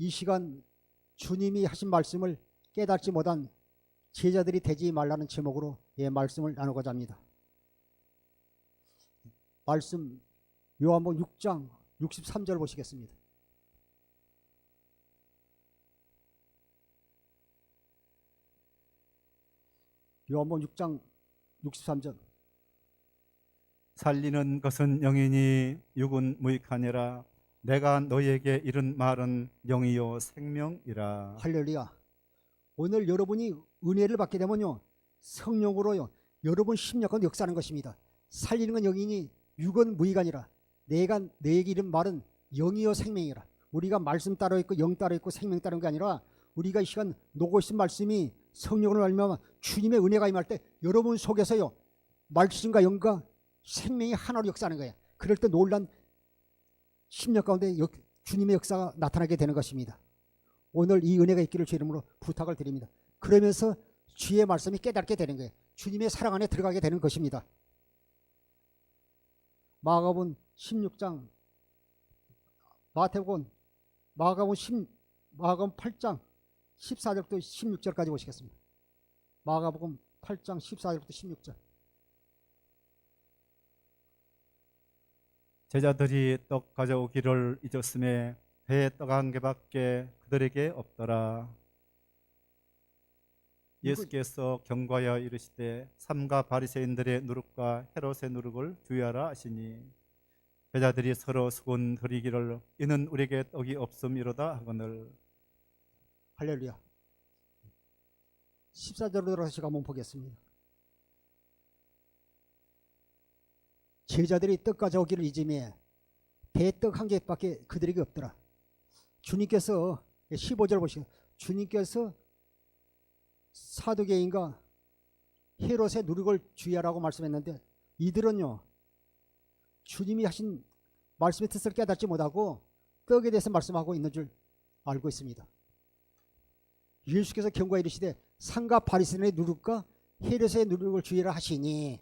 이 시간 주님이 하신 말씀을 깨닫지 못한 제자들이 되지 말라는 제목으로 말씀을 나누고자 합니다. 말씀 요한복음 6장 63절 보시겠습니다. 요한복음 6장 63절. 살리는 것은 영이니 육은 무익하니라. 내가 너희에게 이른 말은 영이요 생명이라. 할렐루야. 오늘 여러분이 은혜를 받게 되면요, 성령으로요 여러분 심령과 역사하는 것입니다. 살리는 건 영이니 육은 무익하니라. 내가 너에게 이른 말은 영이요 생명이라. 우리가 말씀 따로 있고 영 따로 있고 생명 따른 게 아니라 우리가 이 시간 놓고 있는 말씀이 성령으로 말미암아 주님의 은혜가 임할 때 여러분 속에서요 말씀과 영과 생명이 하나로 역사하는 거예요. 그럴 때 놀란 심령 가운데 주님의 역사가 나타나게 되는 것입니다. 오늘 이 은혜가 있기를 주 이름으로 부탁을 드립니다. 그러면서 주의 말씀이 깨닫게 되는 거예요. 주님의 사랑 안에 들어가게 되는 것입니다. 마가복음 16장, 마가복음 8장 14절부터 16절까지 보시겠습니다. 마가복음 8장 14절부터 16절. 제자들이 떡 가져오기를 잊었음에 배에 떡 한 개밖에 그들에게 없더라. 예수께서 경고하여 이르시되 삼가 바리새인들의 누룩과 헤롯의 누룩을 주의하라 하시니 제자들이 서로 수군거리기를 이는 우리에게 떡이 없음이로다 하거늘. 할렐루야. 14절로 들어가서 한번 보겠습니다. 제자들이 떡 가져오기를 잊음에 배에 떡 한 개밖에 그들에게 없더라. 주님께서 15절 보시고, 주님께서 사두개인과 헤롯의 누룩을 주의하라고 말씀했는데 이들은요 주님이 하신 말씀의 뜻을 깨닫지 못하고 떡에 대해서 말씀하고 있는 줄 알고 있습니다. 예수께서 경고하여 이르시되 상가 바리새인의 누룩과 헤롯의 누룩을 주의하라 하시니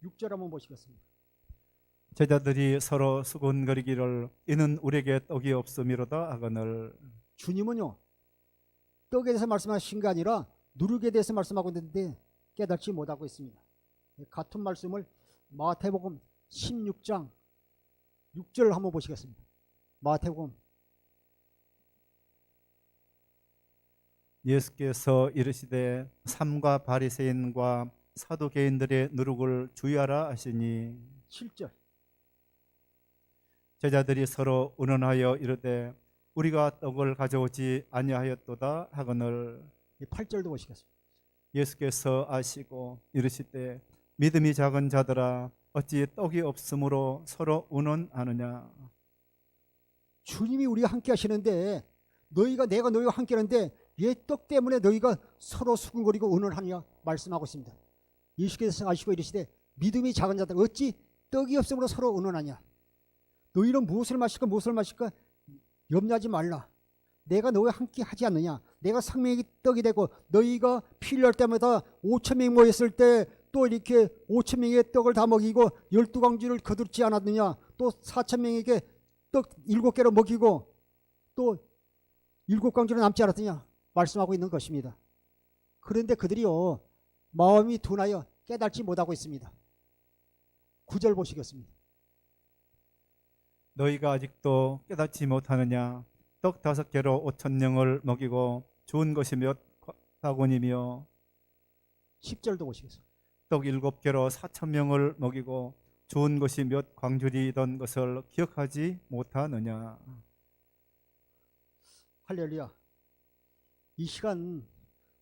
16절 한번 보시겠습니다. 제자들이 서로 수군거리기를 이는 우리에게 떡이 없음이로다 하거늘. 주님은요 떡에 대해서 말씀하신 게 아니라 누룩에 대해서 말씀하고 있는데 깨닫지 못하고 있습니다. 같은 말씀을 마태복음 16장 6절 한번 보시겠습니다. 마태복음. 예수께서 이르시되 삼가 바리새인과 사두개인들의 누룩을 주의하라 하시니 7절. 제자들이 서로 의논하여 이르되 우리가 떡을 가져오지 아니하였도다 하거늘. 8절도 보시겠습니다. 예수께서 아시고 이르시되 믿음이 작은 자들아 어찌 떡이 없으므로 서로 의논하느냐. 주님이 우리와 함께 하시는데 내가 너희와 함께 하는데 얘 떡 때문에 너희가 서로 수군거리고 의논하느냐 말씀하고 있습니다. 예수께서 아시고 이르시되 믿음이 작은 자들 어찌 떡이 없으므로 서로 의논하냐. 너희는 무엇을 마실까 염려하지 말라. 내가 너희와 함께 하지 않느냐. 내가 생명의 떡이 되고 너희가 필요할 때마다 5,000명이 모였을 때 또 이렇게 5,000명의 떡을 다 먹이고 12광주를 거두지 않았느냐. 또 4,000명에게 떡 7개로 먹이고 또 7광주는 남지 않았느냐 말씀하고 있는 것입니다. 그런데 그들이요 마음이 둔하여 깨닫지 못하고 있습니다. 9절 보시겠습니다. 너희가 아직도 깨닫지 못하느냐. 떡 5개로 5,000명을 먹이고 좋은 것이 몇 바구니며 10절도 보시겠습니다. 떡 7개로 4,000명을 먹이고 좋은 것이 몇 광주리던 것을 기억하지 못하느냐. 할렐루야. 이 시간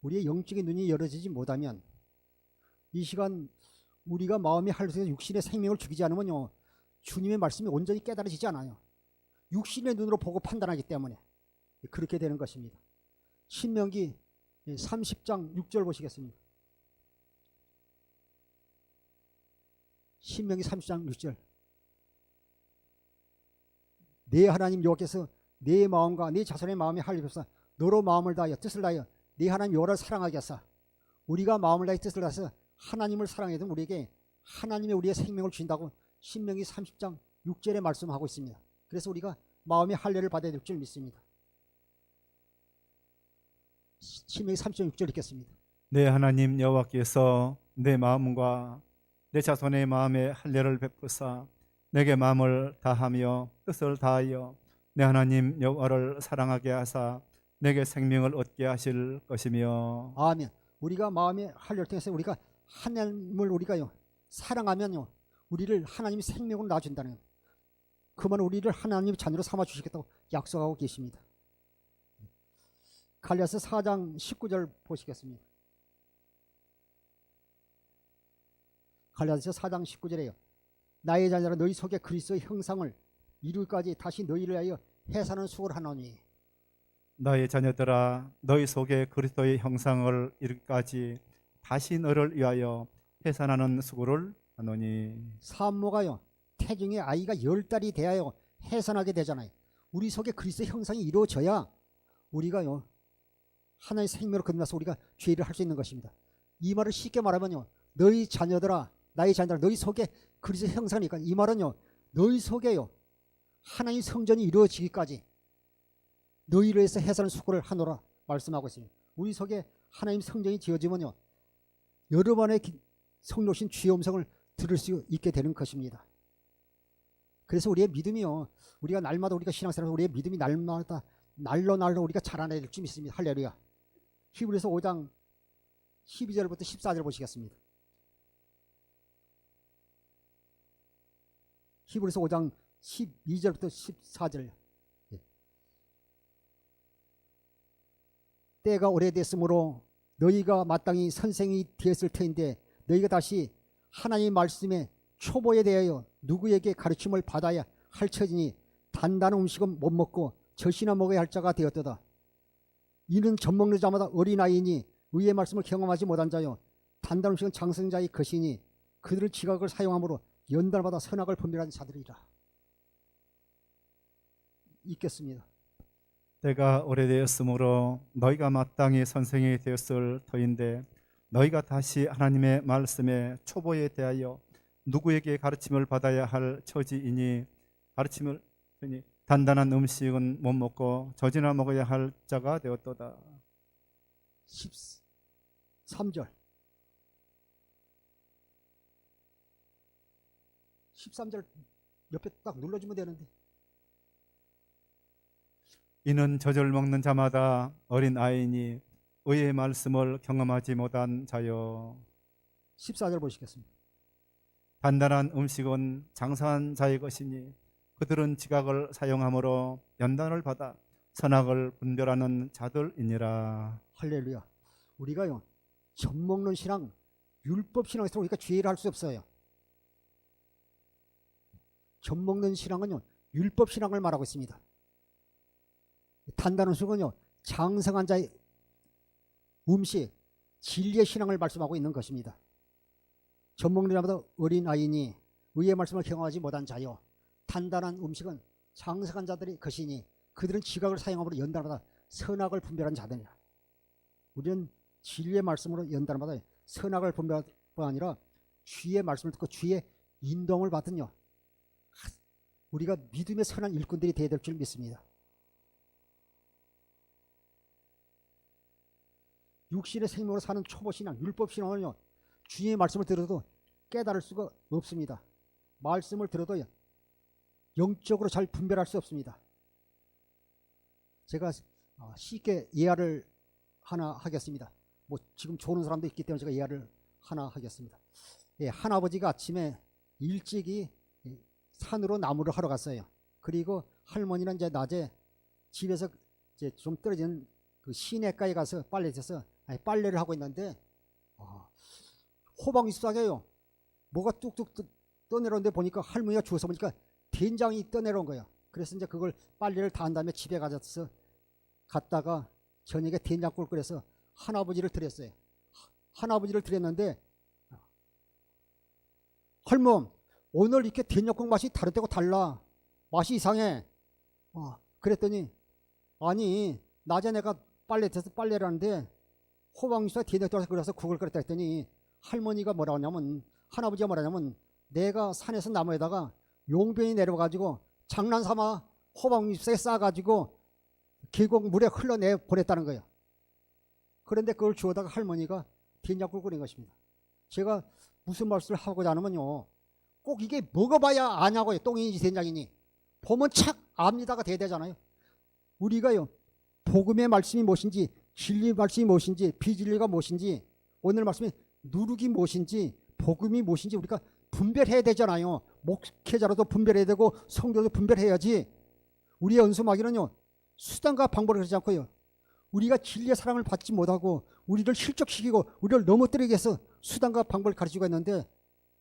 우리의 영적인 눈이 열어지지 못하면 이 시간 우리가 마음이 할수록 육신의 생명을 죽이지 않으면요 주님의 말씀이 온전히 깨달아지지 않아요. 육신의 눈으로 보고 판단하기 때문에 그렇게 되는 것입니다. 신명기 30장 6절 보시겠습니다. 신명기 30장 6절. 내 하나님 여호와께서 내 마음과 내 자손의 마음에 할례하사 너로 마음을 다하여 뜻을 다하여 네 하나님 여호와를 사랑하게 하사. 우리가 마음을 다해 뜻을 다해서 하나님을 사랑해도 우리에게 하나님의 우리의 생명을 주신다고 신명기 30장 6절에 말씀하고 있습니다. 그래서 우리가 마음의 할례를 받아야 될 줄 믿습니다. 신명기 3.6절 읽겠습니다. 내 하나님 여호와께서 내 마음과 내 자손의 마음에 할례를 베푸사 내게 마음을 다하며 뜻을 다하여 내 하나님 여호와를 사랑하게 하사 내게 생명을 얻게 하실 것이며. 아멘. 우리가 마음의 할례를 통해서 우리가 하나님을 우리가요 사랑하면요 우리를 하나님이 생명으로 놔준다는 그만 우리를 하나님의 자녀로 삼아 주시겠다고 약속하고 계십니다. 갈라디아서 4장 19절 보시겠습니다. 갈라디아서 4장 19절에요. 나의 자녀라 너희 속에 그리스도의 형상을 이루기까지 다시 너희를 위하여 해산하는 수고를 하노니. 나의 자녀들아 너희 속에 그리스도의 형상을 이루기까지 다시 너를 위하여 해산하는 수고를 하노니. 산모가요 태중에 아이가 10달이 돼야 해산하게 되잖아요. 우리 속에 그리스도의 형상이 이루어져야 우리가요 하나의 생명으로 거듭나서 우리가 죄를 할 수 있는 것입니다. 이 말을 쉽게 말하면요 너희 자녀들아 나의 자녀들아 너희 속에 그리스도의 형상이니까 이 말은요 너희 속에요 하나님 성전이 이루어지기까지 너희를 위해서 해산하는 수고를 하노라 말씀하고 있습니다. 우리 속에 하나님 성전이 지어지면요 여러 번의 성령신 주의 음성을 들을 수 있게 되는 것입니다. 그래서 우리의 믿음이요 우리가 날마다 우리가 신앙생활에서 우리의 믿음이 날마다 날로 우리가 자라나야 될 줄 믿습니다. 할렐루야. 히브리서 5장 12절부터 14절 보시겠습니다. 히브리서 5장 12절부터 14절. 때가 오래됐으므로 너희가 마땅히 선생이 되었을 터인데 너희가 다시 하나님의 말씀에 초보에 대하여 누구에게 가르침을 받아야 할 처지니 단단한 음식은 못 먹고 젖이나 먹어야 할 자가 되었도다. 이는 젖 먹는 자마다 어린아이니 의의 말씀을 경험하지 못한 자요 단단한 음식은 장성자의 것이니 그들은 지각을 사용함으로 연달마다 선악을 분별하는 자들이라. 읽겠습니다. 때가 오래되었으므로 너희가 마땅히 선생이 되었을 터인데 너희가 다시 하나님의 말씀에 초보에 대하여 누구에게 가르침을 받아야 할 처지이니 가르침을 단단한 음식은 못 먹고 젖이나 먹어야 할 자가 되었도다. 13절 13절 옆에 딱 눌러주면 되는데 이는 젖을 먹는 자마다 어린 아이니 의의 말씀을 경험하지 못한 자요 14절 보시겠습니다. 단단한 음식은 장사한 자의 것이니 그들은 지각을 사용함으로 연단을 받아 선악을 분별하는 자들이니라. 할렐루야. 우리가요 젖 먹는 신앙 율법 신앙에서 우리가 죄를 할 수 없어요. 젖 먹는 신앙은요 율법 신앙을 말하고 있습니다. 단단한 음식은요 장성한 자의 음식 진리의 신앙을 말씀하고 있는 것입니다. 젖 먹는 자마다 어린 아이니 의의 말씀을 경험하지 못한 자요 단단한 음식은 장성한 자들의 것이니 그들은 지각을 사용함으로 연단마다 선악을 분별한 자들이라. 우리는 진리의 말씀으로 연단마다 선악을 분별할 뿐 아니라 주의 말씀을 듣고 주의 인도를 받은요 우리가 믿음의 선한 일꾼들이 되어야 될 줄 믿습니다. 육신의 생명으로 사는 초보신앙 율법신앙은요 주의 말씀을 들어도 깨달을 수가 없습니다. 말씀을 들어도 영적으로 잘 분별할 수 없습니다. 제가 쉽게 예화를 하나 하겠습니다. 뭐 지금 좋은 사람도 있기 때문에 제가 예화를 하나 하겠습니다. 예, 할아버지가 아침에 일찍이 산으로 나무를 하러 갔어요. 그리고 할머니는 이제 낮에 집에서 이제 좀 떨어지는 그 시내가에 가서 빨래를 하고 있는데 호박이 수확해요. 뭐가 뚝뚝 떠내려오는데 보니까 할머니가 주워서 보니까 된장이 떠내려온 거야. 그래서 이제 그걸 빨래를 다 한 다음에 집에 가져서 갔다가 저녁에 된장국을 끓여서 할아버지를 드렸어요. 할아버지를 드렸는데 할멈 오늘 이렇게 된장국 맛이 다를 때고 달라. 맛이 이상해. 그랬더니 아니 낮에 내가 빨래를 하는데 호박잎에 된장 들어서 그래서 국을 끓였다 했더니 할머니가 뭐라 하냐면 할아버지가 뭐라 하냐면 내가 산에서 나무에다가 용변이 내려가지고 장난삼아 호박잎에 싸가지고 계곡 물에 흘러내 보냈다는 거예요. 그런데 그걸 주워다가 할머니가 된장국을 끓인 것입니다. 제가 무슨 말씀을 하고자 하냐면요, 꼭 이게 먹어봐야 아냐고요. 똥인지 된장이니 보면 착 압니다가 돼야 되잖아요. 우리가요, 복음의 말씀이 무엇인지, 진리 말씀이 무엇인지, 비진리가 무엇인지, 오늘 말씀이 누룩이 무엇인지, 복음이 무엇인지 우리가 분별해야 되잖아요. 목회자로도 분별해야 되고 성도도 분별해야지. 우리의 연수마귀는요, 수단과 방법을 그러지 않고요, 우리가 진리의 사랑을 받지 못하고 우리를 실족시키고 우리를 넘어뜨리기 위해서 수단과 방법을 가르치고 있는데,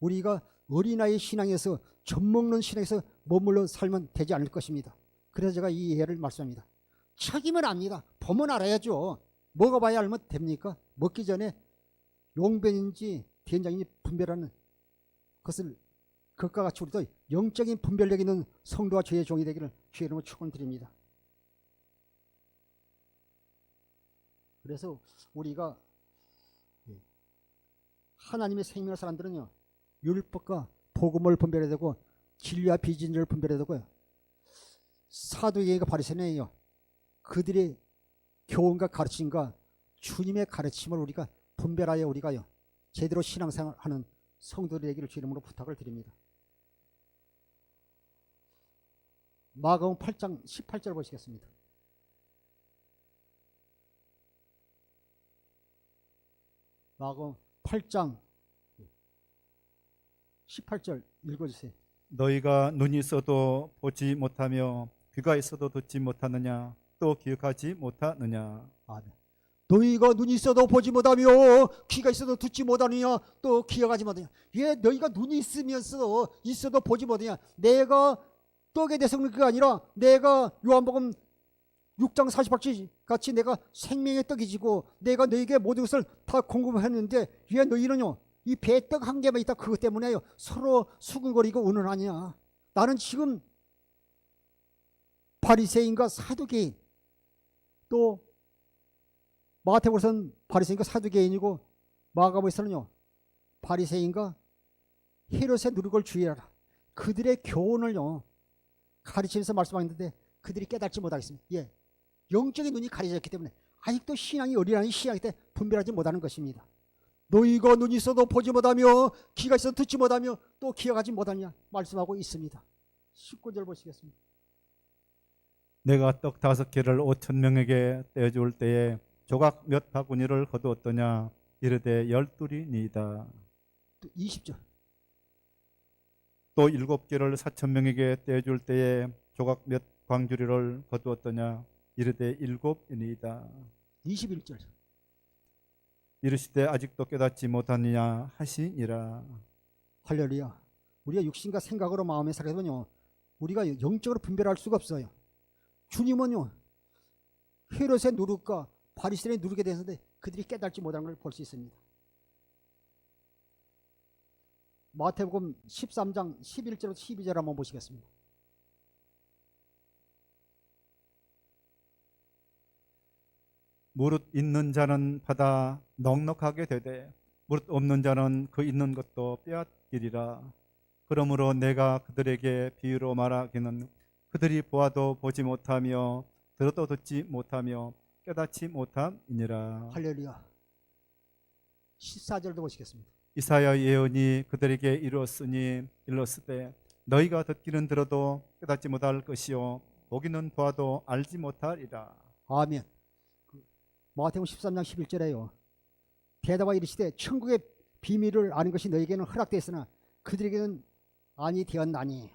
우리가 어린아이 신앙에서 젖먹는 신앙에서 머물러 살면 되지 않을 것입니다. 그래서 제가 이 예를 말씀합니다. 책임은 압니다. 보면 알아야죠. 먹어봐야 알면 됩니까? 먹기 전에 용변인지 된장인지 분별하는 것을, 그것과 같이 우리도 영적인 분별력 있는 성도와 주의 종이 되기를 주의 이름으로 축원드립니다. 그래서 우리가 하나님의 생명을 사람들은요, 율법과 복음을 분별해야 되고 진리와 비진리를 분별해야 되고요, 사두개가 바리새인이에요. 그들의 교훈과 가르침과 주님의 가르침을 우리가 분별하여 우리가요, 제대로 신앙생활하는 성도들이 되기를 주 이름으로 부탁을 드립니다. 마가복음 8장 18절 보시겠습니다. 마가복음 8장 18절 읽어주세요. 너희가 눈이 있어도 보지 못하며 귀가 있어도 듣지 못하느냐, 또 기억하지 못하느냐. 아멘. 너희가 눈이 있어도 보지 못하며 귀가 있어도 듣지 못하느냐, 또 기억하지 못하느냐. 예, 너희가 눈이 있어도 보지 못하느냐. 내가 떡에 대해서 그런 게 아니라, 내가 요한복음 6장 48절 같이 내가 생명의 떡이지고 내가 너희에게 모든 것을 다 공급했는데, 왜 너희는요, 이 배 떡 한 개만 있다 그것 때문에요 서로 수근거리고 운운하냐. 나는 지금 바리새인과 사두개인, 또 마태복음에서는 바리새인과 사두개인이고, 마가복음에서는요 바리새인과 헤롯의 누룩을 주의하라. 그들의 교훈을요 가르치면서 말씀하는데 그들이 깨닫지 못하겠습니다. 예, 영적인 눈이 가려졌기 때문에 아직도 신앙이 어린아이 신앙일 때 분별하지 못하는 것입니다. 너희가 눈이 있어도 보지 못하며 귀가 있어도 듣지 못하며 또 기억하지 못하냐 말씀하고 있습니다. 19절 보시겠습니다. 내가 떡 5개를 5,000명에게 떼어줄 때에 조각 몇 바구니를 거두었더냐, 이르되 12이니이다. 20절. 또 7개를 4,000명에게 떼어줄 때에 조각 몇 광주리를 거두었더냐, 이르되 7이니이다. 21절. 이르시되 아직도 깨닫지 못하느냐 하시니라. 할렐루야. 우리가 육신과 생각으로 마음에 살아서는요, 우리가 영적으로 분별할 수가 없어요. 주님은요 헤롯의 누룩과 바리새인의 누룩에 대해서는 그들이 깨닫지 못한 걸 볼 수 있습니다. 마태복음 13장 11절부터 12절 한번 보시겠습니다. 무릇 있는 자는 받아 넉넉하게 되되 무릇 없는 자는 그 있는 것도 빼앗기리라. 그러므로 내가 그들에게 비유로 말하기는 그들이 보아도 보지 못하며 들어도 듣지 못하며 깨닫지 못함이니라. 할렐루야. 14절도 보시겠습니다. 이사야 예언이 그들에게 이루었으니 일렀으되 너희가 듣기는 들어도 깨닫지 못할 것이요 보기는 보아도 알지 못하리라. 아멘. 마태복음 13장 11절에요. 대답하여 이르시되 천국의 비밀을 아는 것이 너희에게는 허락되었으나 그들에게는 아니 되었나니.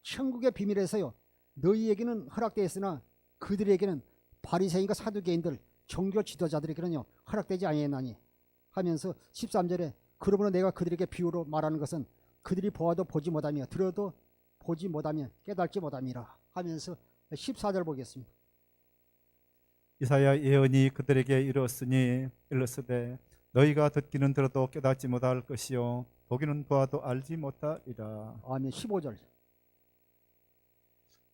천국의 비밀에서요 너희에게는 허락되었으나 그들에게는, 바리새인과 사두개인들 종교 지도자들에게는요 허락되지 아니했나니 하면서 13절에 그러므로 내가 그들에게 비유로 말하는 것은 그들이 보아도 보지 못하며 들어도 보지 못하며 깨닫지 못함이라 하면서 14절 보겠습니다. 이사야 예언이 그들에게 이루었으니 일렀으되 너희가 듣기는 들어도 깨닫지 못할 것이요 보기는 보아도 알지 못하리라. 아멘. 15절.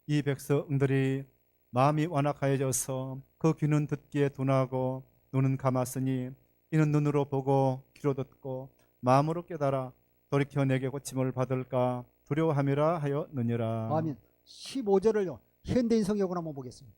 이 백성들이 마음이 완악하여져서 그 귀는 듣기에 둔하고 눈은 감았으니 이는 눈으로 보고 귀로 듣고 마음으로 깨달아 돌이켜 내게 고침을 받을까 두려워함이라 하였느니라. 아멘. 15절을요 현대인 성경을 한번 보겠습니다.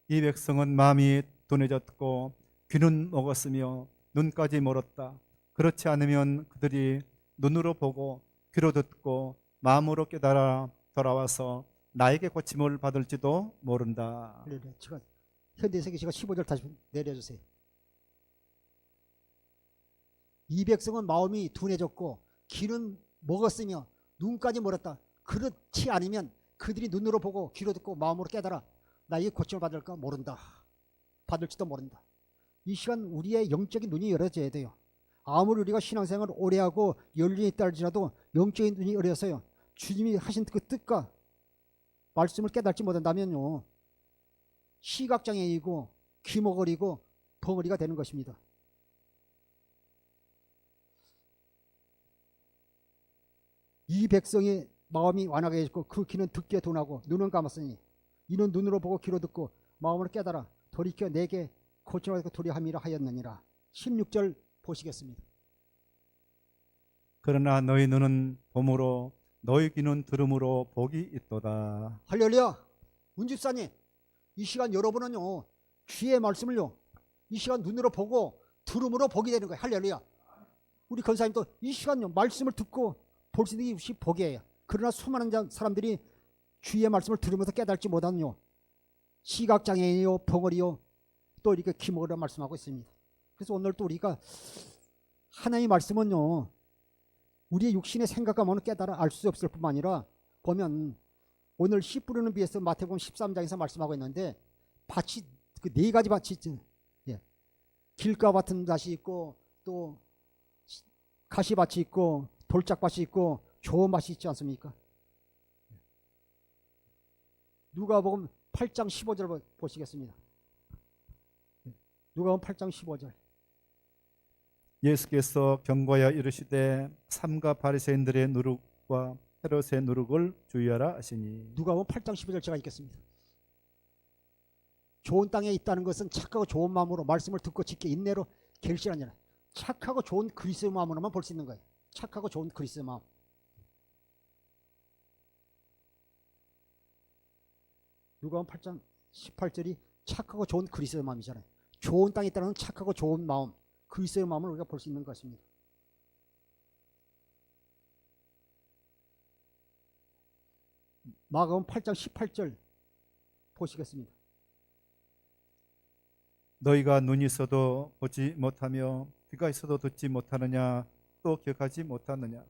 이 백성은 마음이 둔해졌고 귀는 먹었으며 눈까지 멀었다. 그렇지 않으면 그들이 눈으로 보고 귀로 듣고 마음으로 깨달아 돌아와서 나에게 고침을 받을지도 모른다. 할렐루야. 제가 현대인 성경 제가 15절 다시 내려주세요. 이 백성은 마음이 둔해졌고 귀는 먹었으며 눈까지 멀었다. 그렇지 않으면 그들이 눈으로 보고 귀로 듣고 마음으로 깨달아 나에게 고침을 받을까 모른다. 받을지도 모른다. 이 시간 우리의 영적인 눈이 열어져야 돼요. 아무리 우리가 신앙생활을 오래하고 연륜이 있다 할지라도 영적인 눈이 열려서요. 주님이 하신 그 뜻과 말씀을 깨닫지 못한다면요. 시각장애이고 귀머거리고 벙어리가 되는 것입니다. 이 백성의 마음이 완악해 있고 그 귀는 듣기에 둔하고 눈은 감았으니 이는 눈으로 보고 귀로 듣고 마음으로 깨달아 돌이켜 내게 고침을 받고 도리함이라 하였느니라. 16절 보시겠습니다. 그러나 너희 눈은 봄으로 너희 귀는 들음으로 복이 있도다. 할렐루야. 문집사님, 이 시간 여러분은요 귀의 말씀을요 이 시간 눈으로 보고 들음으로 복이 되는 거예요. 할렐루야. 우리 권사님도 이 시간요 말씀을 듣고 볼 수 있는 것이 복이에요. 그러나 수많은 사람들이 귀의 말씀을 들으면서 깨닫지 못하는요 시각장애인이요 벙어리요 또 이렇게 귀머거리라 말씀하고 있습니다. 그래서 오늘 또 우리가 하나님의 말씀은요 우리의 육신의 생각과 마음을 깨달아 알 수 없을 뿐만 아니라 보면 오늘 씨 뿌리는 비에서 마태복음 13장에서 말씀하고 있는데 밭이 그 네 가지 밭이 있죠. 예. 길가 같은 밭이 있고 또 가시밭이 있고 돌짝밭이 있고 좋은 밭이 있지 않습니까? 누가복음 8장 15절 보시겠습니다. 누가복음 8장 15절. 예수께서 경고하여 이르시되 삼가 바리새인들의 누룩과 헤롯의 누룩을 주의하라 하시니. 누가복음 8장 15절 제가 읽겠습니다. 좋은 땅에 있다는 것은 착하고 좋은 마음으로 말씀을 듣고 지켜 인내로 결실하니라. 착하고 좋은 그리스도의 마음으로만 볼 수 있는 거예요. 착하고 좋은 그리스도의 마음. 누가복음 8장 18절이 착하고 좋은 그리스도의 마음이잖아요. 좋은 땅에 있다는 착하고 좋은 마음, 그리스도의 마음을 우리가 볼 수 있는 것입니다. 마가복음 8장 18절 보시겠습니다. 너희가 눈이 있어도 보지 못하며 귀가 있어도 듣지 못하느냐 또 기억하지 못하느냐.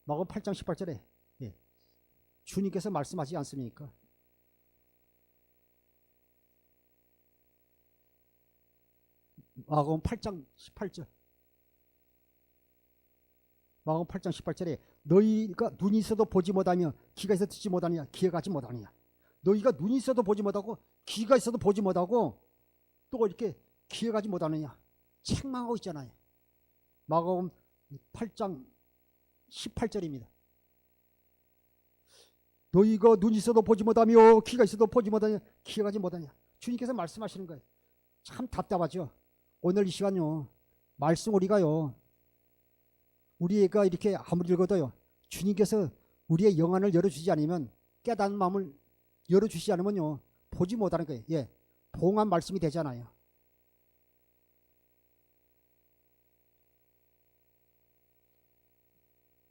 마가복음 8장 18절에 주님께서 말씀하지 않습니까? 마가복음 8장 18절. 마가복음 8장 18절에 너희가 눈이 있어도 보지 못하며 귀가 있어도 듣지 못하느냐 기억하지 못하느냐. 너희가 눈이 있어도 보지 못하고 귀가 있어도 보지 못하고 또 이렇게 기억하지 못하느냐 책망하고 있잖아요. 마가복음 8장 18절입니다. 너희가 눈이 있어도 보지 못하며 귀가 있어도 보지 못하냐 기억하지 못하냐. 주님께서 말씀하시는 거예요. 참 답답하죠. 오늘 이 시간요 말씀 우리가요 우리가 이렇게 아무리 읽어도요 주님께서 우리의 영안을 열어주지 않으면 깨닫는 마음을 열어주시지 않으면요 보지 못하는 거예요. 예, 봉한 말씀이 되잖아요.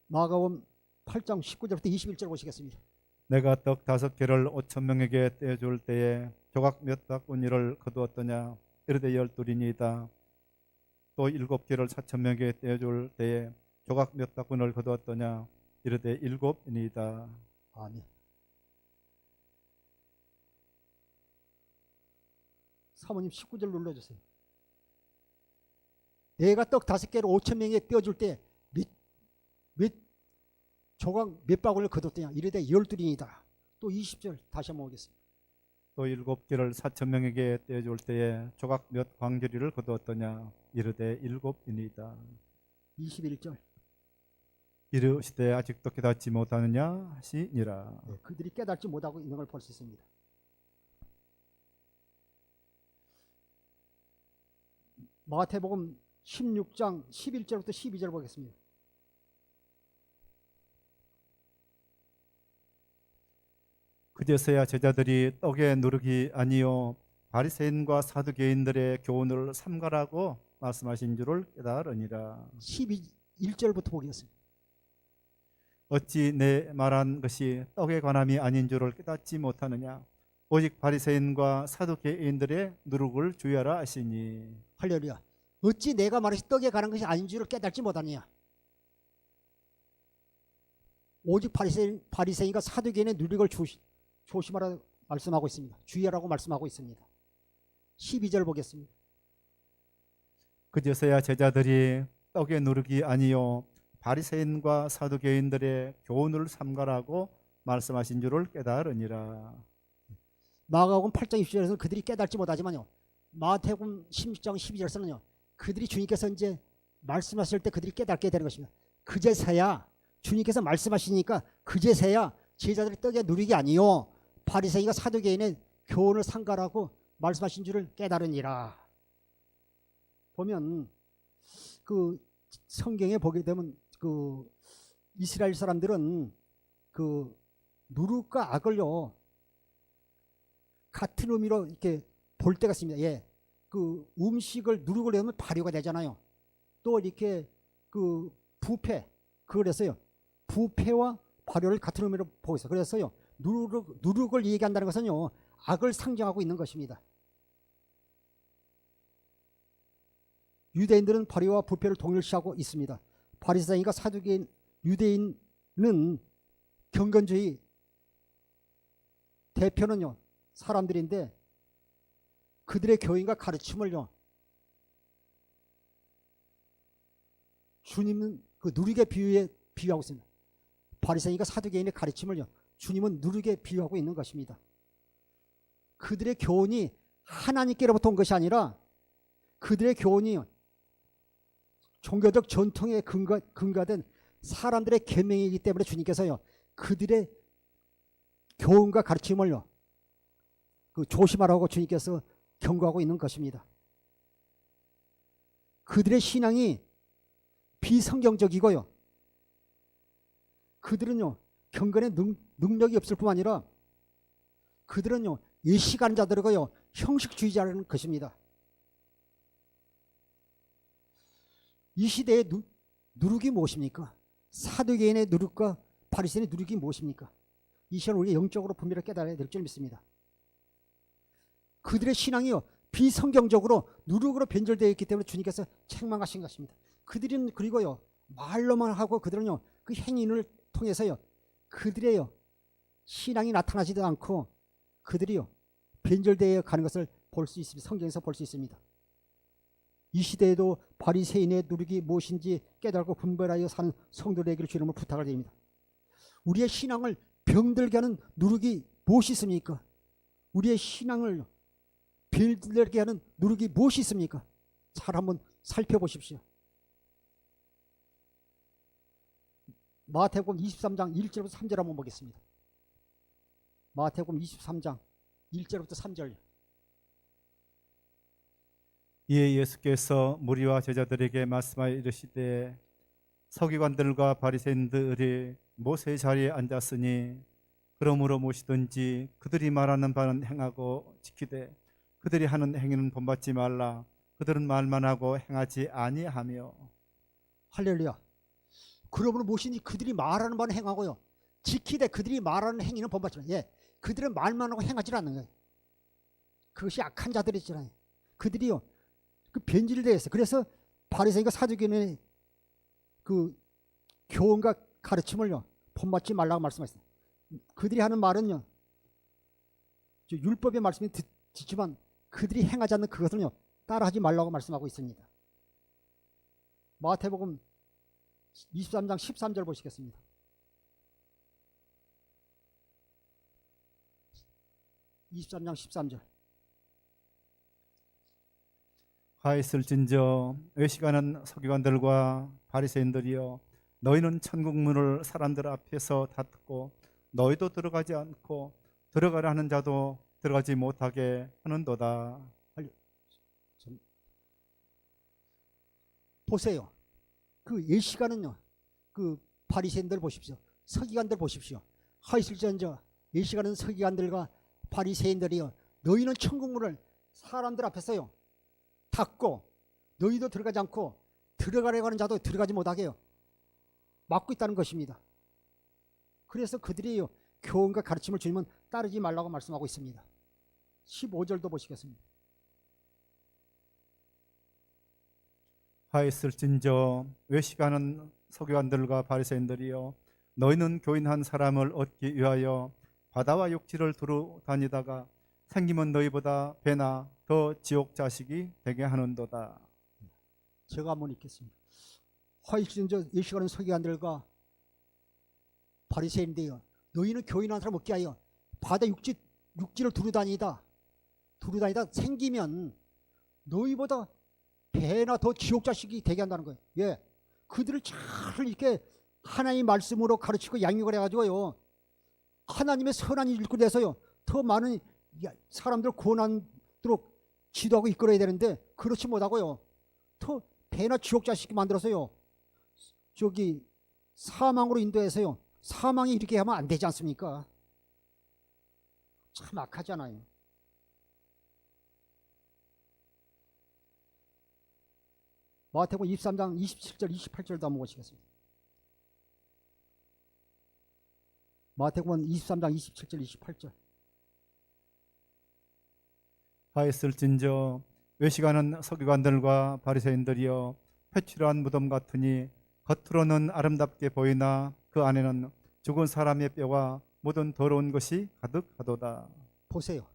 마가복음 8장 19절부터 21절 보시겠습니다. 내가 떡 5개를 5,000명에게 떼어줄 때에 조각 몇 바구니를 거두었더냐 이르되 12이니이다. 또 7개를 4,000명에게 떼어줄 때에 조각 몇 바구니를 거두었더냐 이르되 7이니이다. 아멘. 사모님 19절 눌러주세요. 내가 떡 5개를 5,000명에게 떼어줄 때 몇 조각 몇 바구니를 거뒀더냐 이르되 12이니이다. 또 20절 다시 한번 보겠습니다. 또 7개를 4,000명에게 떼어줄 때에 조각 몇 광저리를 거두었더냐 이르되 7이니이다. 21절. 이르시되 아직도 깨닫지 못하느냐 하시니라. 네, 그들이 깨닫지 못하고 있는 걸 볼 수 있습니다. 마태복음 16장 11절부터 12절 보겠습니다. 그제서야 제자들이 떡의 누룩이 아니요 바리새인과 사두개인들의 교훈을 삼가라고 말씀하신 줄을 깨달으니라. 1절부터 보겠습니다. 어찌 내 말한 것이 떡에 관함이 아닌 줄을 깨닫지 못하느냐. 오직 바리새인과 사두개인들의 누룩을 주의하라 하시니. 할렐루야. 어찌 내가 말하신 떡에 관한 것이 아닌 줄을 깨닫지 못하느냐. 오직 바리새인과 사두개인의 누룩을 조심하라 말씀하고 있습니다. 주의하라고 말씀하고 있습니다. 12절 보겠습니다. 그제서야 제자들이 떡의 누룩이 아니요 바리새인과 사두개인들의 교훈을 삼가라고 말씀하신 줄을 깨달으니라. 마가복음 8장 20절에서는 그들이 깨닫지 못하지만요, 마태복음 16장 12절에서는요 그들이 주님께서 이제 말씀하실 때 그들이 깨닫게 되는 것입니다. 그제서야 주님께서 말씀하시니까 그제서야 제자들이 떡의 누룩이 아니요 바리새인과 사두개인의 교훈을 삼가라고 말씀하신 줄을 깨달으니라. 보면 그 성경에 보게 되면 그 이스라엘 사람들은 그 누룩과 악을요 같은 의미로 이렇게 볼 때가 있습니다. 예, 그 음식을 누룩을 내면 발효가 되잖아요. 또 이렇게 그 부패, 그래서요 부패와 발효를 같은 의미로 보고 있어요. 그래서요 누룩을 얘기한다는 것은요 악을 상징하고 있는 것입니다. 유대인들은 발효와 부패를 동일시하고 있습니다. 바리새인과 사두개인, 유대인은 경건주의 대표는요 사람들인데 그들의 교인과 가르침을요 주님은 그 누룩에 비유하고 있습니다. 바리새인과 사두개인의 가르침을요 주님은 누룩에 비유하고 있는 것입니다. 그들의 교훈이 하나님께로부터 온 것이 아니라 그들의 교훈이 종교적 전통에 근거된 사람들의 계명이기 때문에 주님께서요 그들의 교훈과 가르침을요 그 조심하라고 주님께서 경고하고 있는 것입니다. 그들의 신앙이 비성경적이고요 그들은요 경건의 능력이 없을 뿐만 아니라 그들은요 예시가는 자들이고요 형식주의자라는 것입니다. 이 시대의 누룩이 무엇입니까? 사두개인의 누룩과 바리새인의 누룩이 무엇입니까? 이 시간 우리가 영적으로 분별을 깨달아야 될 줄 믿습니다. 그들의 신앙이요 비성경적으로 누룩으로 변절되어 있기 때문에 주님께서 책망하신 것입니다. 그들은 그리고요 말로만 하고 그들은요 그 행인을 통해서요 그들의 신앙이 나타나지도 않고 그들이요 변절되어 가는 것을 볼 수 있습니다. 성경에서 볼 수 있습니다. 이 시대에도 바리새인의 누룩이 무엇인지 깨달고 분별하여 사는 성도들에게 주님을 부탁을 드립니다. 우리의 신앙을 병들게 하는 누룩이 무엇이 있습니까? 우리의 신앙을 병들게 하는 누룩이 무엇이 있습니까? 잘 한번 살펴보십시오. 마태복음 23장 1절부터 3절 한번 보겠습니다. 마태복음 23장 1절부터 3절. 이에 예수께서 무리와 제자들에게 말씀하여 이르시되 서기관들과 바리새인들이 모세의 자리에 앉았으니 그러므로 무엇이든지 그들이 말하는 바는 행하고 지키되 그들이 하는 행위는 본받지 말라. 그들은 말만 하고 행하지 아니하며. 할렐루야. 그러므로 무엇이든지 그들이 말하는 바는 행하고요 지키되 그들이 말하는 행위는 본받지 말라. 예, 그들은 말만 하고 행하지 않는 거예요. 그것이 악한 자들이잖아요. 그들이요 그 변질되어 있어요. 그래서 바리새인과 사두개인의 그 교훈과 가르침을요 본받지 말라고 말씀하셨어요. 그들이 하는 말은요 율법의 말씀이 듣지만 그들이 행하지 않는 그것을요 따라하지 말라고 말씀하고 있습니다. 마태복음 23장 13절 보시겠습니다. (23장 13절) 하였을진저 외식하는 서기관들과 바리새인들이여 너희는 천국 문을 사람들 앞에서 닫고 너희도 들어가지 않고 들어가려 하는 자도 들어가지 못하게 하는도다. 보세요. 그 예시가는요 그 바리새인들 보십시오. 서기관들 보십시오. 하였을진저 이 시간은 서기관들과 바리새인들이여 너희는 천국문을 사람들 앞에서요 닫고 너희도 들어가지 않고 들어가려고 하는 자도 들어가지 못하게 요 막고 있다는 것입니다. 그래서 그들이 교훈과 가르침을 주님은 따르지 말라고 말씀하고 있습니다. 15절도 보시겠습니다. 하였을진저 외식하는 서기관들과 바리새인들이여 너희는 교인한 사람을 얻기 위하여 바다와 육지를 두루 다니다가 생기면 너희보다 배나 더 지옥 자식이 되게 하는도다. 제가 한번 읽겠습니다. 하일진저 이 시간은 서기관들과 바리새인들이여 너희는 교인한 사람 얻게 하여 바다 육지를 두루 다니다 생기면 너희보다 배나 더 지옥 자식이 되게 한다는 거예요. 예, 그들을 잘 이렇게 하나님의 말씀으로 가르치고 양육을 해가지고요 하나님의 선한 일꾼이 돼서요 더 많은 사람들 구원하도록 지도하고 이끌어야 되는데 그렇지 못하고요 더 배나 지옥 자식이 만들어서요 저기 사망으로 인도해서요 사망이 이렇게 하면 안 되지 않습니까? 참 악하잖아요. 마태복음 23장 27절 28절도 한번 보시겠습니다. 마태복음 23장 27절 28절. 하였을진저 외식하는 서기관들과 바리새인들이여 회칠한 무덤 같으니 겉으로는 아름답게 보이나 그 안에는 죽은 사람의 뼈와 모든 더러운 것이 가득하도다. 보세요.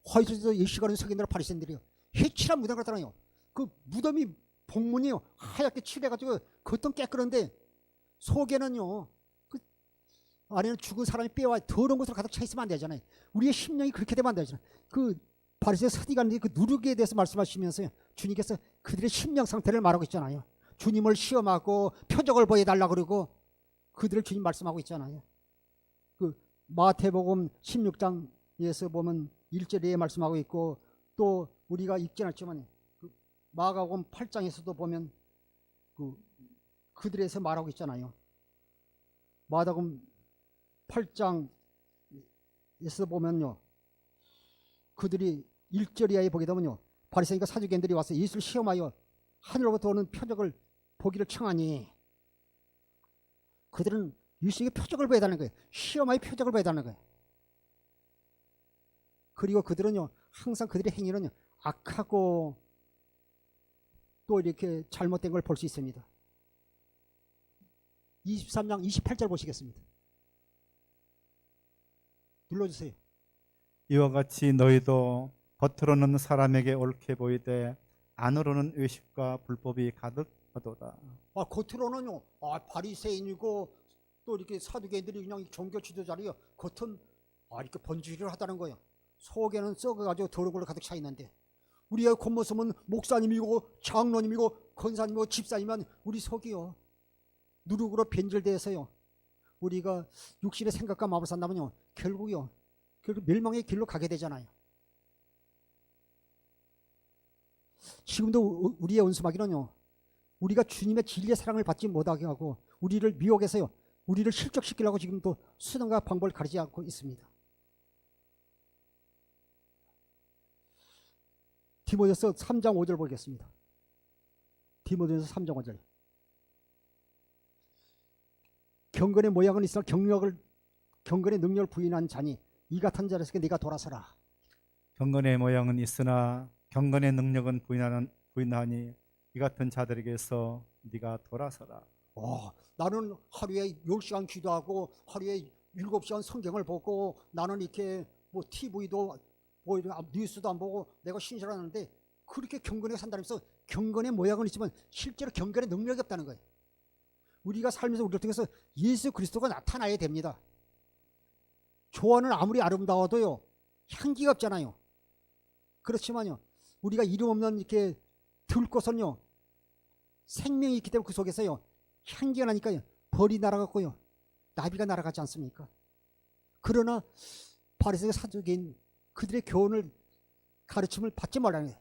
화이트에서 이 시간에 서기관들 바리새인들이요 해칠한 무덤 같잖아요. 그 무덤이 복문이요 하얗게 칠해가지고 겉은 깨끗한데 속에는요 그 안에는 죽은 사람의 뼈와 더러운 것으로 가득 차 있으면 안 되잖아요. 우리의 심령이 그렇게 되면 안 되잖아요. 그 바리새 서기관들이 그 누르기에 대해서 말씀하시면서 주님께서 그들의 심령 상태를 말하고 있잖아요. 주님을 시험하고 표적을 보여달라 그러고 그들을 주님 말씀하고 있잖아요. 그 마태복음 16장에서 보면 1절에 말씀하고 있고 또 우리가 읽지 않았지만 그 마가복음 8장에서도 보면 그들에서 말하고 있잖아요. 마가복음 8장에서 보면요. 그들이 1절에 보게 되면요. 바리새인과 사두개인들이 와서 예수를 시험하여 하늘로부터 오는 표적을 보기를 청하니 그들은 예수에게 표적을 보여달라는 거예요. 시험하여 표적을 보여달라는 거예요. 그리고 그들은요 항상 그들의 행위는요 악하고 또 이렇게 잘못된 걸 볼 수 있습니다. 23장 28절 보시겠습니다. 눌러주세요. 이와 같이 너희도 겉으로는 사람에게 옳게 보이되 안으로는 의식과 불법이 가득하도다. 겉으로는요 바리새인이고 또 이렇게 사두개인들이 그냥 종교 지도자리요 겉은 이렇게 번지를 하다는 거예요. 속에는 썩어가지고 더러운 걸로 가득 차 있는데 우리의 겉모습은 목사님이고 장로님이고 권사님이고 집사님은 우리 속이요 누룩으로 변질돼서요 우리가 육신의 생각과 마음을 산다면요 결국 멸망의 길로 가게 되잖아요. 지금도 우리의 원수마귀는요 우리가 주님의 진리의 사랑을 받지 못하게 하고 우리를 미혹해서요 우리를 실족시키려고 지금도 수단과 방법을 가리지 않고 있습니다. 디모데서 3장 5절 보겠습니다. 디모데서 3장 5절. 경건의 모양은 있어 경건의 능력을 부인한 자니 이 같은 자로서 네가 돌아서라. 경건의 모양은 있으나 경건의 능력은 부인하니 이 같은 자들에게서 네가 돌아서라. 나는 하루에 10시간 기도하고 하루에 7시간 성경을 보고 나는 이렇게 뭐 TV도 뭐 뉴스도 안 보고 내가 신실하는데 그렇게 경건하게 산다면서 경건의 모양은 있지만 실제로 경건의 능력이 없다는 거예요. 우리가 살면서 우리를 통해서 예수 그리스도가 나타나야 됩니다. 조화는 아무리 아름다워도요 향기가 없잖아요. 그렇지만요 우리가 이름 없는 이렇게 들꽃은요 생명이 있기 때문에 그 속에서요 향기가 나니까 벌이 날아갔고요 나비가 날아가지 않습니까? 그러나 바리새인 사두개인 그들의 교훈을 가르침을 받지 말라는 거예요.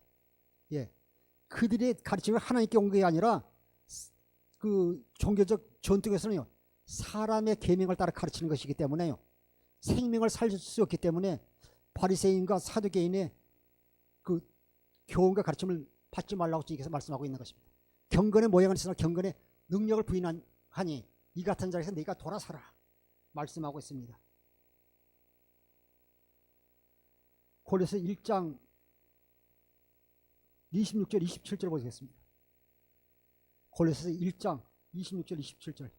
예, 그들의 가르침을 하나님께 온 게 아니라 그 종교적 전통에서는요 사람의 계명을 따라 가르치는 것이기 때문에요 생명을 살 수 없기 때문에 바리새인과 사두개인의 그 교훈과 가르침을 받지 말라고 주님께서 말씀하고 있는 것입니다. 경건의 모양은 있으나 경건의 능력을 부인하니 이 같은 자리에서 네가 돌아서라 말씀하고 있습니다. 골로새 1장 26절 27절 보겠습니다. 골로새 1장 26절 27절.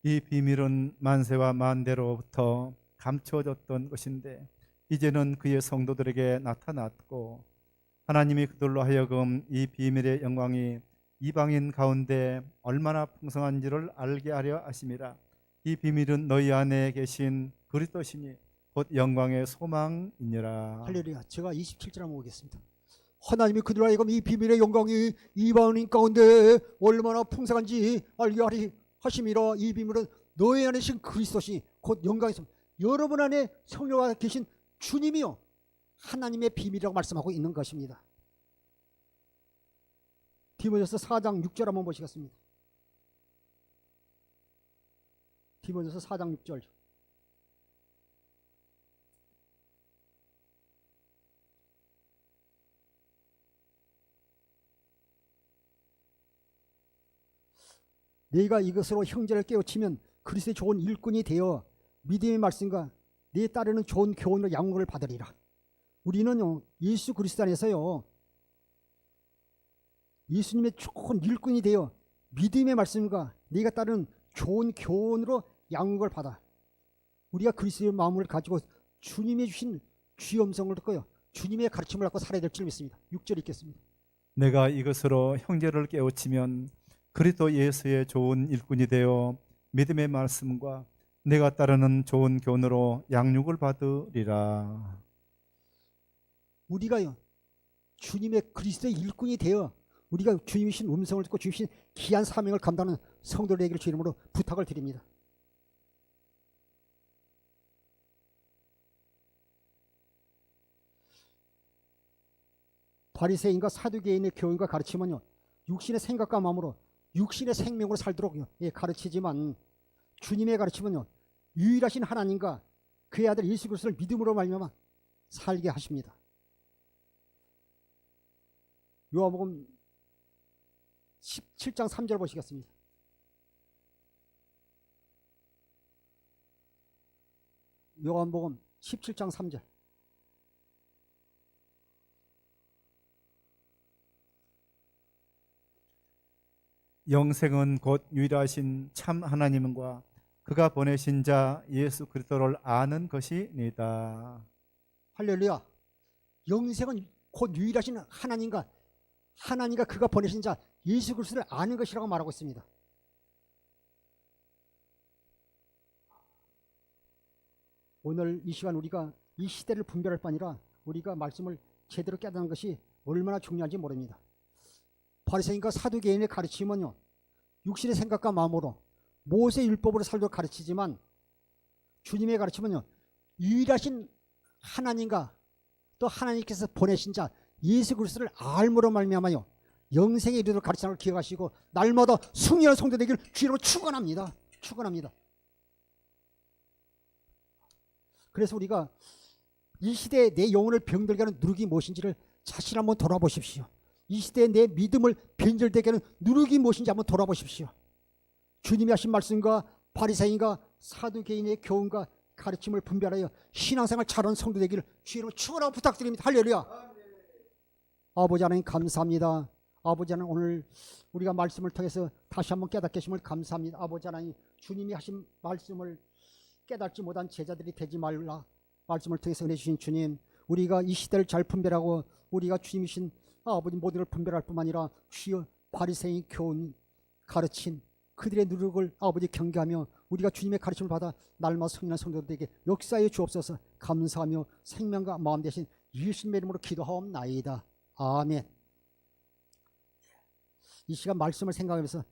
이 비밀은 만세와 만대로부터 감춰졌던 것인데 이제는 그의 성도들에게 나타났고 하나님이 그들로 하여금 이 비밀의 영광이 이방인 가운데 얼마나 풍성한지를 알게 하려 하심이라. 이 비밀은 너희 안에 계신 그리스도시니 곧 영광의 소망이니라. 할렐루야. 제가 27절 한번 보겠습니다. 하나님이 그들로 하여금 이 비밀의 영광이 이방인 가운데 얼마나 풍성한지 알게 하리 하심이라. 이 비밀은 너희 안에 계신 그리스도시 곧 영광의 소망. 여러분 안에 성령과 계신 주님이요 하나님의 비밀이라고 말씀하고 있는 것입니다. 디모데서 4장 6절 한번 보시겠습니다. 디모데서 4장 6절. 네가 이것으로 형제를 깨우치면 그리스도의 좋은 일꾼이 되어 믿음의 말씀과 네 따르는 좋은 교훈으로 양육을 받으리라. 우리는요 예수 그리스도 안에서요 예수님의 좋은 일꾼이 되어 믿음의 말씀과 네가 따르는 좋은 교훈으로 양육을 받아 우리가 그리스도의 마음을 가지고 주님이 주신 주의 음성을 듣고요 주님의 가르침을 갖고 살아야 될 줄 믿습니다. 6절 읽겠습니다. 내가 이것으로 형제를 깨우치면 그리스도 예수의 좋은 일꾼이 되어 믿음의 말씀과 내가 따르는 좋은 교훈으로 양육을 받으리라. 우리가요 주님의 그리스도의 일꾼이 되어 우리가 주님이 신 음성을 듣고 주님 신 귀한 사명을 감당하는 성도들 되기를 주 이름으로 부탁을 드립니다. 바리새인과 사두개인의 교훈과 가르침은요 육신의 생각과 마음으로 육신의 생명으로 살도록 가르치지만 주님의 가르침은요 유일하신 하나님과 그의 아들 예수 그리스도를 믿음으로 말미암아 살게 하십니다. 요한복음 17장 3절 보시겠습니다. 요한복음 17장 3절. 영생은 곧 유일하신 참 하나님과 그가 보내신 자 예수 그리스도를 아는 것이니다. 할렐루야. 영생은 곧 유일하신 하나님과 그가 보내신 자 예수 그리스도를 아는 것이라고 말하고 있습니다. 오늘 이 시간 우리가 이 시대를 분별할 뿐 아니라 우리가 말씀을 제대로 깨닫는 것이 얼마나 중요한지 모릅니다. 바리새인과 사두개인의 가르침은요 육신의 생각과 마음으로 모세 율법으로 살도록 가르치지만 주님의 가르침은요 유일하신 하나님과 또 하나님께서 보내신 자 예수 그리스도를 알므로 말미암아요 영생에 이르도록 가르치는 걸 기억하시고 날마다 승리하는 성도 되기를 주로 축원합니다. 축원합니다. 그래서 우리가 이 시대에 내 영혼을 병들게 하는 누룩이 무엇인지를 자신 한번 돌아보십시오. 이 시대에 내 믿음을 변절되게 하는 누룩이 무엇인지 한번 돌아보십시오. 주님이 하신 말씀과 바리새인과 사두개인의 교훈과 가르침을 분별하여 신앙생활 잘하는 성도 되기를 주님으로 축원하고 부탁드립니다. 할렐루야. 아버지 하나님 감사합니다. 아버지 하나님 오늘 우리가 말씀을 통해서 다시 한번 깨닫게 하심을 감사합니다. 아버지 하나님 주님이 하신 말씀을 깨닫지 못한 제자들이 되지 말라. 말씀을 통해서 은혜 주신 주님 우리가 이 시대를 잘 분별하고 우리가 주님이신 아버지 모두를 분별할 뿐만 아니라 주여 바리새인 교훈 가르친 그들의 누룩을 아버지 경계하며 우리가 주님의 가르침을 받아 날마다 승리하는 성도들에게 역사해 주옵소서. 감사하며 생명과 마음 대신 예수님의 이름으로 기도하옵나이다. 아멘. 이 시간 말씀을 생각하면서